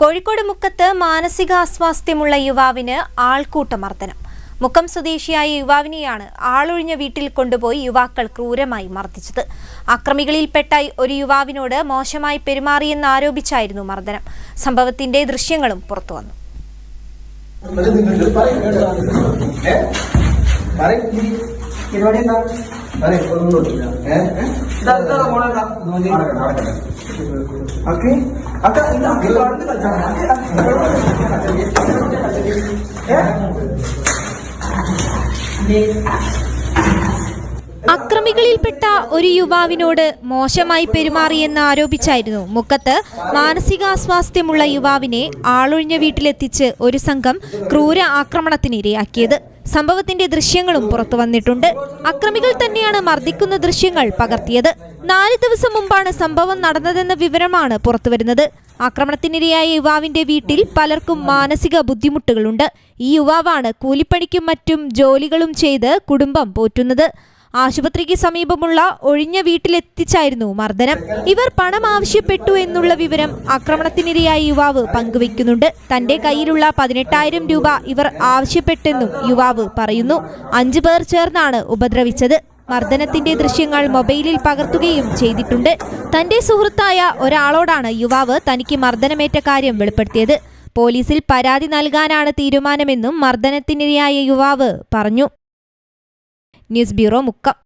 കോഴിക്കോട് മുക്കത്ത് മാനസികാസ്വാസ്ഥ്യമുള്ള യുവാവിന് ആൾക്കൂട്ടമർദ്ദനം. മുക്കം സ്വദേശിയായ യുവാവിനെയാണ് ആളൊഴിഞ്ഞ വീട്ടിൽ കൊണ്ടുപോയി യുവാക്കൾ ക്രൂരമായി മർദ്ദിച്ചത്. അക്രമികളിൽപ്പെട്ട ഒരു യുവാവിനോട് മോശമായി പെരുമാറിയെന്നാരോപിച്ചായിരുന്നു മർദ്ദനം. സംഭവത്തിന്റെ ദൃശ്യങ്ങളും പുറത്തുവന്നു. അക്രമികളിൽപ്പെട്ട ഒരു യുവാവിനോട് മോശമായി പെരുമാറിയെന്ന് ആരോപിച്ചായിരുന്നു മുക്കത്ത് മാനസികാസ്വാസ്ഥ്യമുള്ള യുവാവിനെ ആളൊഴിഞ്ഞ വീട്ടിലെത്തിച്ച് ഒരു സംഘം ക്രൂര ആക്രമണത്തിനിരയാക്കിയത്. സംഭവത്തിന്റെ ദൃശ്യങ്ങളും പുറത്തു വന്നിട്ടുണ്ട്. അക്രമികൾ തന്നെയാണ് മർദ്ദിക്കുന്ന ദൃശ്യങ്ങൾ പകർത്തിയത്. 4 ദിവസം മുമ്പാണ് സംഭവം നടന്നതെന്ന വിവരമാണ് പുറത്തുവരുന്നത്. ആക്രമണത്തിനിരയായ യുവാവിന്റെ വീട്ടിൽ പലർക്കും മാനസിക ബുദ്ധിമുട്ടുകളുണ്ട്. ഈ യുവാവാണ് കൂലിപ്പണിക്കും മറ്റും ജോലികളും ചെയ്ത് കുടുംബം പോറ്റുന്നത്. ആശുപത്രിക്ക് സമീപമുള്ള ഒഴിഞ്ഞ വീട്ടിലെത്തിച്ചായിരുന്നു മർദ്ദനം. ഇവർ പണം ആവശ്യപ്പെട്ടു എന്നുള്ള വിവരം ആക്രമണത്തിനിരയായ യുവാവ് പങ്കുവെക്കുന്നുണ്ട്. തന്റെ കയ്യിലുള്ള 18,000 രൂപ ഇവർ ആവശ്യപ്പെട്ടെന്നും യുവാവ് പറയുന്നു. 5 പേർ ചേർന്നാണ് ഉപദ്രവിച്ചത്. മർദ്ദനത്തിന്റെ ദൃശ്യങ്ങൾ മൊബൈലിൽ പകർത്തുകയും ചെയ്തിട്ടുണ്ട്. തന്റെ സുഹൃത്തായ ഒരാളോടാണ് യുവാവ് തനിക്ക് മർദ്ദനമേറ്റ കാര്യം വെളിപ്പെടുത്തിയത്. പോലീസിൽ പരാതി നൽകാനാണ് തീരുമാനമെന്നും മർദ്ദനത്തിനിരയായ യുവാവ് പറഞ്ഞു. News bureau, Mukkam.